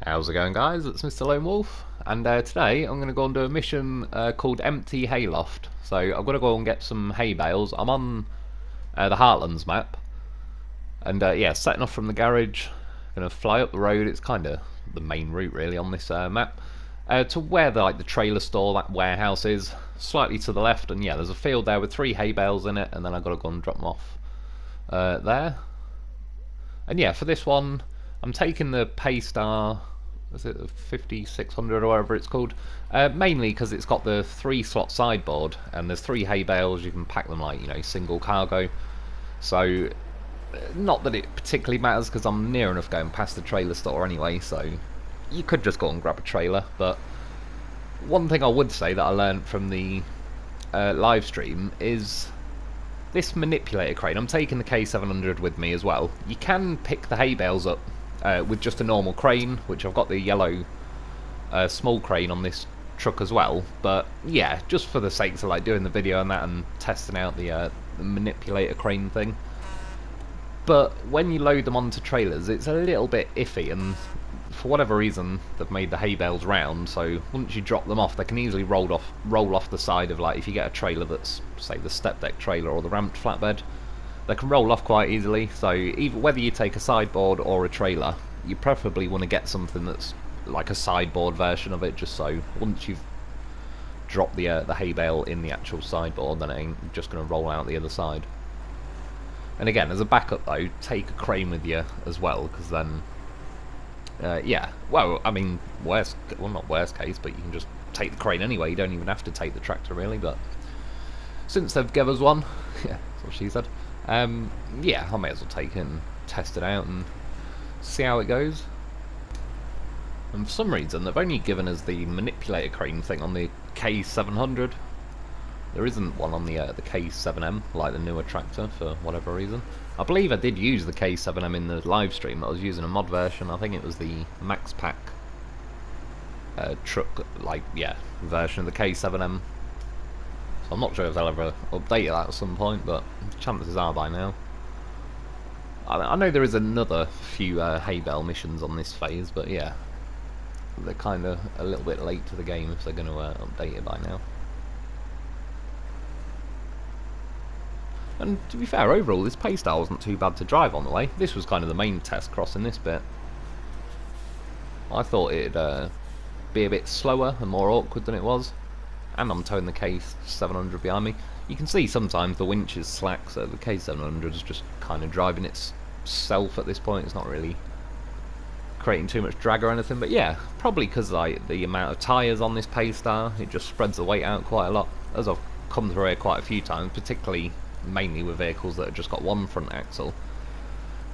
How's it going, guys? It's Mr. Lo4f, and today I'm going to go and do a mission called Empty Hayloft. So I've got to go and get some hay bales. I'm on the Heartlands map, and yeah, setting off from the garage, going to fly up the road. It's kind of the main route really on this map to where the trailer store, that warehouse is, slightly to the left. And yeah, there's a field there with 3 hay bales in it, and then I've got to go and drop them off there. And yeah, for this one, I'm taking the Paystar, is it the 5600 or whatever it's called, mainly because it's got the 3-slot sideboard, and there's 3 hay bales. You can pack them like, single cargo. So, not that it particularly matters, because I'm near enough going past the trailer store anyway, so you could just go and grab a trailer. But one thing I would say that I learned from the live stream is this manipulator crane. I'm taking the K-700 with me as well. You can pick the hay bales up with just a normal crane, which I've got the yellow small crane on this truck as well. But yeah, just for the sake of doing the video and that and testing out the manipulator crane thing. But when you load them onto trailers, it's a little bit iffy, and for whatever reason they've made the hay bales round, so once you drop them off they can easily roll off the side of, if you get a trailer that's, say, the step deck trailer or the ramped flatbed, they can roll off quite easily. So even whether you take a sideboard or a trailer, you preferably want to get something that's like a sideboard version of it, just so once you've dropped the hay bale in the actual sideboard, then it ain't just going to roll out the other side. And again, as a backup though, take a crane with you as well, because then yeah, well, I mean, not worst case, but you can just take the crane anyway. You don't even have to take the tractor really. But since they've given us one, yeah, that's what she said. Yeah, I may as well take it and test it out and see how it goes. And for some reason, they've only given us the manipulator crane thing on the K-700. There isn't one on the K-7M, like the newer tractor, for whatever reason. I believe I did use the K-7M in the live stream. I was using a mod version. I think it was the Max Pack truck, version of the K-7M. So I'm not sure if they'll ever update that at some point, but chances are by now. I know there is another few hay bale missions on this phase, but yeah, they're kind of a little bit late to the game if they're going to update it by now. And to be fair, overall this Paystar wasn't too bad to drive on the way. This was kind of the main test crossing this bit. I thought it'd be a bit slower and more awkward than it was. And I'm towing the K-700 behind me. You can see sometimes the winch is slack, so the K-700 is just kind of driving itself at this point. It's not really creating too much drag or anything. But yeah, probably because the amount of tyres on this Paystar, it just spreads the weight out quite a lot. As I've come through here quite a few times, particularly mainly with vehicles that have just got one front axle,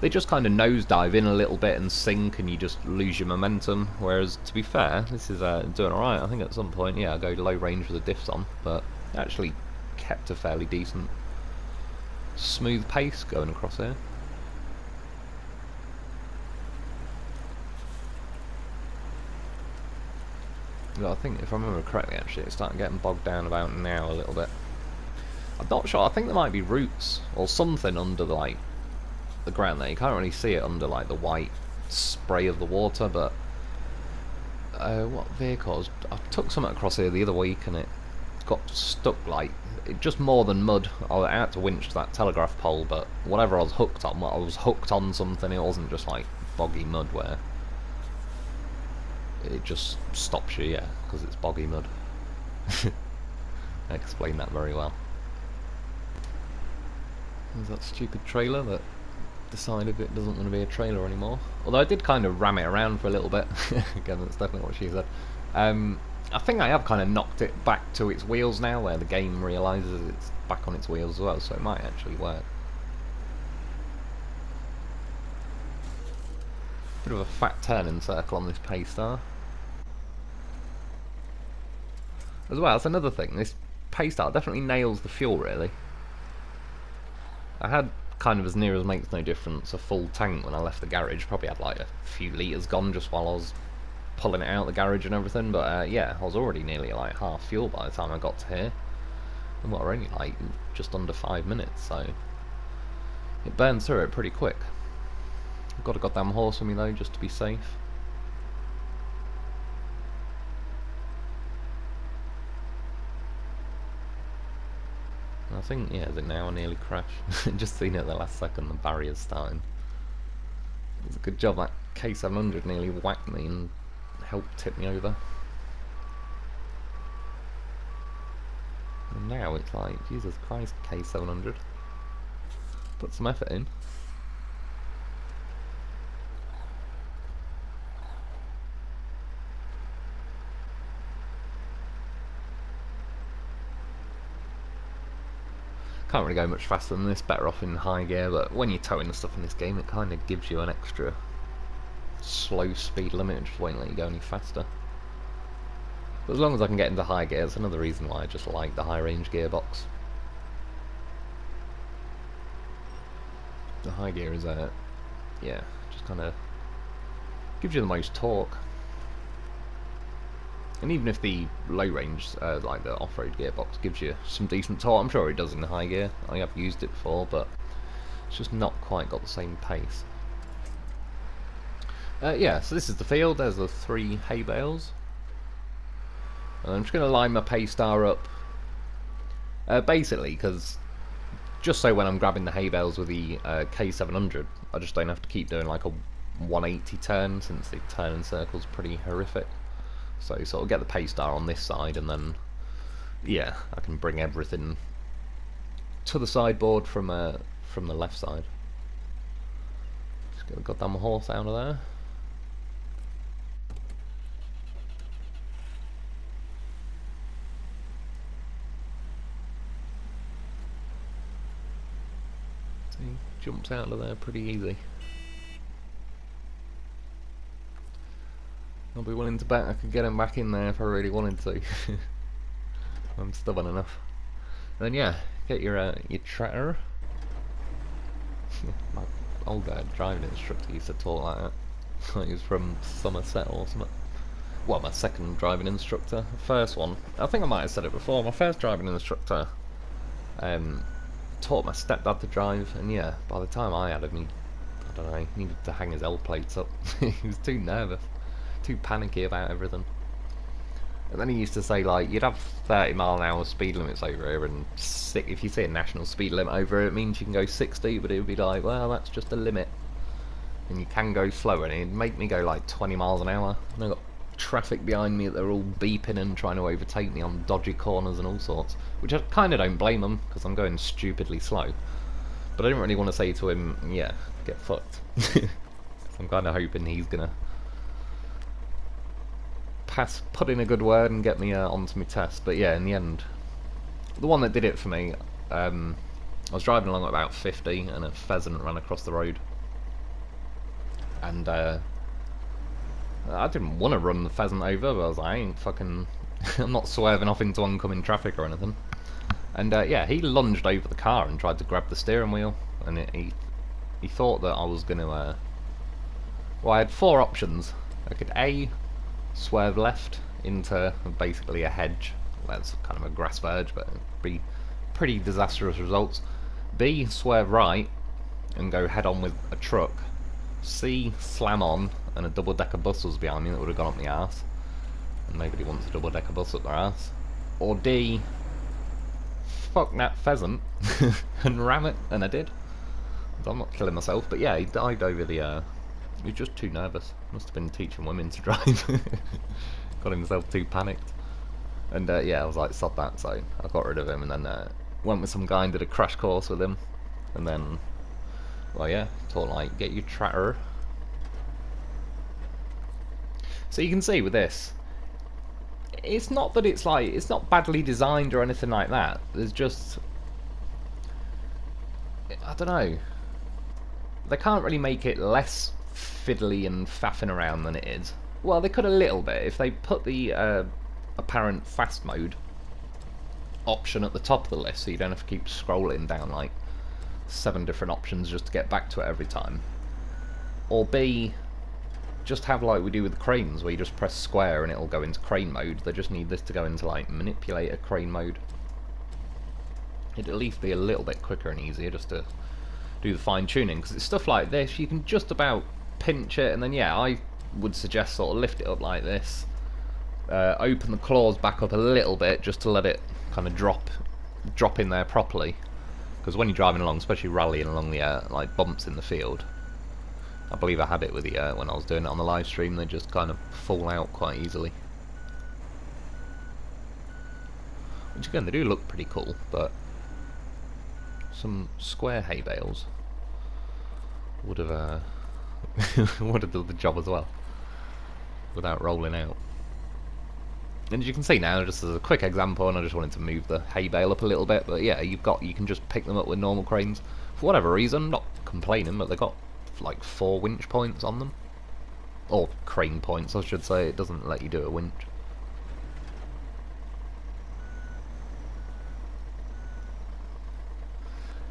they just kind of nosedive in a little bit and sink, and you just lose your momentum. Whereas, to be fair, this is doing alright. I think at some point, yeah, I go low range with the diffs on, but actually kept a fairly decent smooth pace going across here. But I think, if I remember correctly, actually, it's starting getting bogged down about now a little bit. I'm not sure. I think there might be roots or something under the ground there. You can't really see it under the white spray of the water. But what vehicles? I took something across here the other week and it got stuck just more than mud. I had to winch to that telegraph pole, but whatever I was hooked on, I was hooked on something. It wasn't just boggy mud where it just stops you, yeah, because it's boggy mud. I explained that very well. There's that stupid trailer that decided it doesn't want to be a trailer anymore. Although I did kind of ram it around for a little bit. Again, that's definitely what she said. I think I have kind of knocked it back to its wheels now, where the game realises it's back on its wheels as well, so it might actually work. Bit of a fat turning circle on this Paystar. As well, that's another thing. This Paystar definitely nails the fuel, really. I had kind of, as near as makes no difference, a full tank when I left the garage. Probably had a few litres gone just while I was pulling it out of the garage and everything. But yeah, I was already nearly half fuel by the time I got to here. And we're only just under 5 minutes, so it burns through it pretty quick. I've got a goddamn horse with me though, just to be safe. think, yeah, is it now? I nearly crashed. Just seen it at the last second, the barrier's starting. It was a good job that K-700 nearly whacked me and helped tip me over. And now it's like, Jesus Christ, K-700. Put some effort in. Can't really go much faster than this, better off in high gear, but when you're towing the stuff in this game it kind of gives you an extra slow speed limit, just won't let you go any faster. But as long as I can get into high gear, it's another reason why I just like the high range gearbox. The high gear is yeah, just kind of gives you the most torque. And even if the low range, like the off-road gearbox, gives you some decent torque, I'm sure it does in the high gear. I have used it before, but it's just not quite got the same pace. Yeah, so this is the field. There's the 3 hay bales. And I'm just going to line my Paystar up, basically, because just so when I'm grabbing the hay bales with the K-700, I just don't have to keep doing like a 180 turn, since the turn in circles pretty horrific. So sort of get the Paystar on this side, and then yeah, I can bring everything to the sideboard from the left side. Just get the goddamn horse out of there. See, jumps out of there pretty easy. I'll be willing to bet I could get him back in there if I really wanted to. I'm stubborn enough. And then yeah, get your tractor. My old driving instructor used to talk like that. Like he was from Somerset or something. Well, my second driving instructor. The first one, I think I might have said it before, my first driving instructor taught my stepdad to drive, and yeah, by the time I had him, I don't know, he needed to hang his L plates up. He was too nervous. Too panicky about everything. And then he used to say, like, you'd have 30-mile-an-hour speed limits over here, and if you see a national speed limit over here, it means you can go 60, but it would be like, well, that's just a limit. And you can go slower, and it'd make me go like 20 miles an hour. And I've got traffic behind me that they're all beeping and trying to overtake me on dodgy corners and all sorts. Which I kind of don't blame them, because I'm going stupidly slow. But I didn't really want to say to him, yeah, get fucked. So I'm kind of hoping he's going to put in a good word and get me onto my test. But yeah, in the end, the one that did it for me, I was driving along at about 50 and a pheasant ran across the road, and I didn't want to run the pheasant over, but I was like, I ain't fucking I'm not swerving off into oncoming traffic or anything. And yeah, he lunged over the car and tried to grab the steering wheel, and he thought that I was going to well, I had 4 options. I could A, swerve left into basically a hedge. Well, that's kind of a grass verge, but it'd be pretty disastrous results. B, swerve right and go head on with a truck. C, slam on and a double-decker bus was behind me that would have gone up my arse, and nobody wants a double-decker bus up their arse. Or D, fuck that pheasant and ram it, and I did. So I'm not killing myself, but yeah, he died over the he was just too nervous. Must have been teaching women to drive. Got himself too panicked. And yeah, I was like, sod that, so I got rid of him, and then went with some guy and did a crash course with him. And then, well yeah, taught like, get your tractor. So you can see with this, it's not that it's like, it's not badly designed or anything like that. There's just, I don't know, they can't really make it less fiddly and faffing around than it is. Well, they could a little bit if they put the apparent fast mode option at the top of the list, so you don't have to keep scrolling down like 7 different options just to get back to it every time. Or B, just have like we do with the cranes, where you just press square and it'll go into crane mode. They just need this to go into like manipulator crane mode. It'd at least be a little bit quicker and easier just to do the fine tuning, because it's stuff like this you can just about pinch it, and then yeah, I would suggest sort of lift it up like this, open the claws back up a little bit just to let it kind of drop drop in there properly. Because when you're driving along, especially rallying along the like bumps in the field, I believe I had it with the when I was doing it on the live stream, they just kind of fall out quite easily. Which again, they do look pretty cool, but some square hay bales would have would have done the job as well, without rolling out. And as you can see now, just as a quick example, and I just wanted to move the hay bale up a little bit, but yeah, you can just pick them up with normal cranes. For whatever reason, not complaining, but they got like 4 winch points on them. Or crane points, I should say. It doesn't let you do a winch.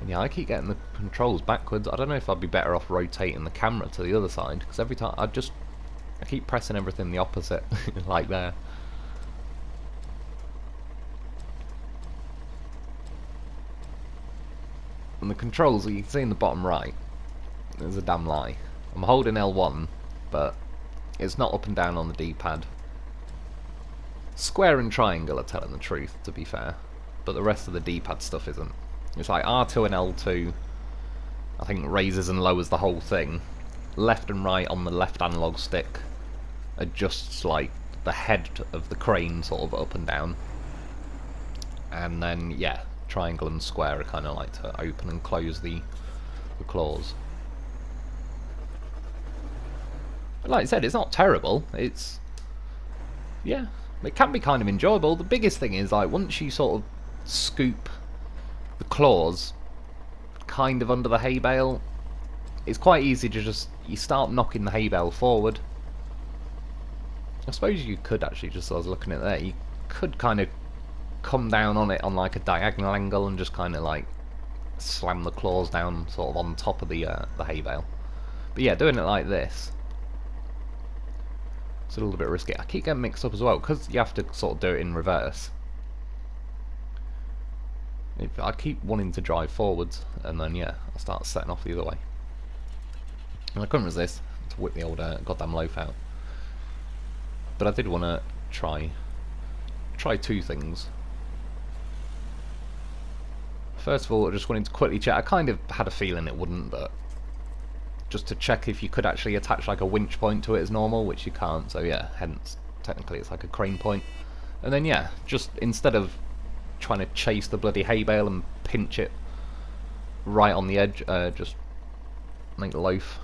And yeah, I keep getting the controls backwards. I don't know if I'd be better off rotating the camera to the other side, because every time I keep pressing everything the opposite, like there. And the controls, you can see in the bottom right, there's a damn lie. I'm holding L1, but it's not up and down on the D-pad. Square and triangle are telling the truth, to be fair, but the rest of the D-pad stuff isn't. It's like R2 and L2, I think raises and lowers the whole thing. Left and right on the left analog stick adjusts like the head of the crane sort of up and down. And then, yeah, triangle and square are kind of like to open and close the claws. But like I said, it's not terrible. It's, yeah, it can be kind of enjoyable. The biggest thing is, like, once you sort of scoop the claws kind of under the hay bale, it's quite easy to just, you start knocking the hay bale forward. I suppose you could actually, just as I was looking at there, you could kind of come down on it on like a diagonal angle and just kind of like slam the claws down sort of on top of the hay bale. But yeah, doing it like this, it's a little bit risky. I keep getting mixed up as well because you have to sort of do it in reverse. I keep wanting to drive forwards and then yeah, I start setting off the other way. And I couldn't resist to whip the old goddamn Lo4f out. But I did want to try 2 things. First of all, I just wanted to quickly check. I kind of had a feeling it wouldn't, but just to check if you could actually attach like a winch point to it as normal, which you can't, so yeah, hence technically it's like a crane point. And then yeah, just instead of trying to chase the bloody hay bale and pinch it right on the edge, just make the loaf,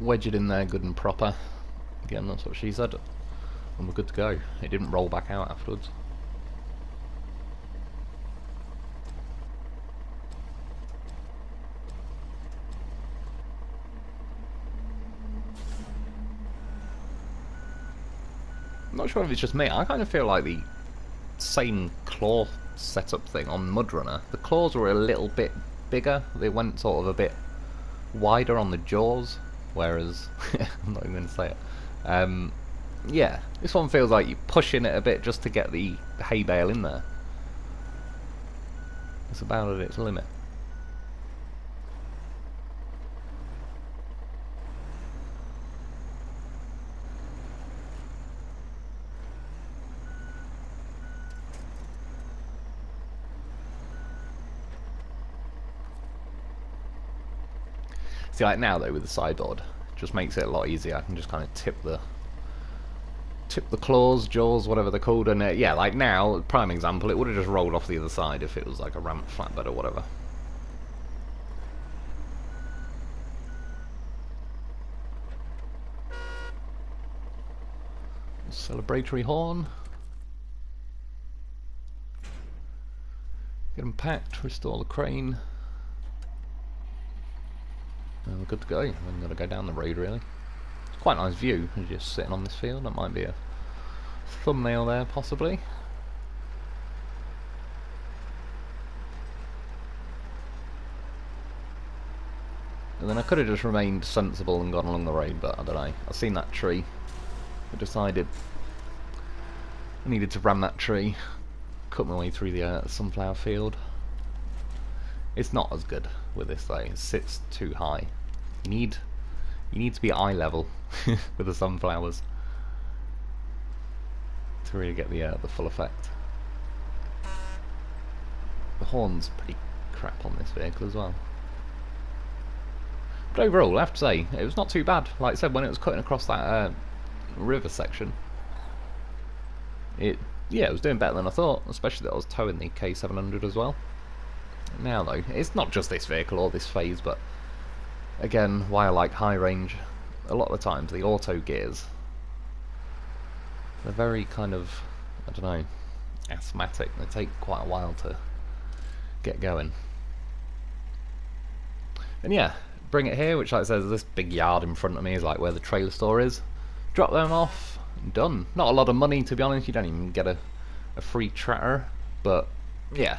wedge it in there good and proper. Again, that's what she said, and we're good to go. It didn't roll back out afterwards. I'm not sure if it's just me, I kind of feel like the same claw setup thing on MudRunner. The claws were a little bit bigger, they went sort of a bit wider on the jaws, whereas, I'm not even going to say it. Yeah, this one feels like you're pushing it a bit just to get the hay bale in there. It's about at its limit. See, like now though with the sideboard, just makes it a lot easier. I can just kind of tip the claws, jaws, whatever they're called, and yeah, like now, prime example, it would have just rolled off the other side if it was like a ramp flatbed or whatever. Celebratory horn. Get them packed, restore the crane. And we're good to go. I'm going to go down the road really. It's quite a nice view, just sitting on this field. That might be a thumbnail there, possibly. And then I could have just remained sensible and gone along the road, but I don't know. I've seen that tree. I decided I needed to ram that tree. Cut my way through the sunflower field. It's not as good with this though. It sits too high. You need to be eye level with the sunflowers to really get the full effect. The horn's pretty crap on this vehicle as well. But overall, I have to say, it was not too bad. Like I said, when it was cutting across that river section, it was doing better than I thought, especially that I was towing the K-700 as well. Now though, it's not just this vehicle or this phase, but again, why I like high range, a lot of the times the auto gears, they're very kind of, I don't know, asthmatic. They take quite a while to get going. And yeah, bring it here, which like I said, this big yard in front of me is like where the trailer store is. Drop them off, done. Not a lot of money, to be honest. You don't even get a free tractor, but yeah,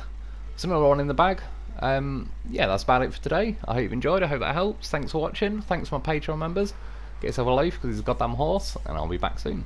it's another one in the bag. Yeah, that's about it for today. I hope you enjoyed. I hope that helps. Thanks for watching. Thanks to my Patreon members. Get yourself a loaf because he's a goddamn horse, and I'll be back soon.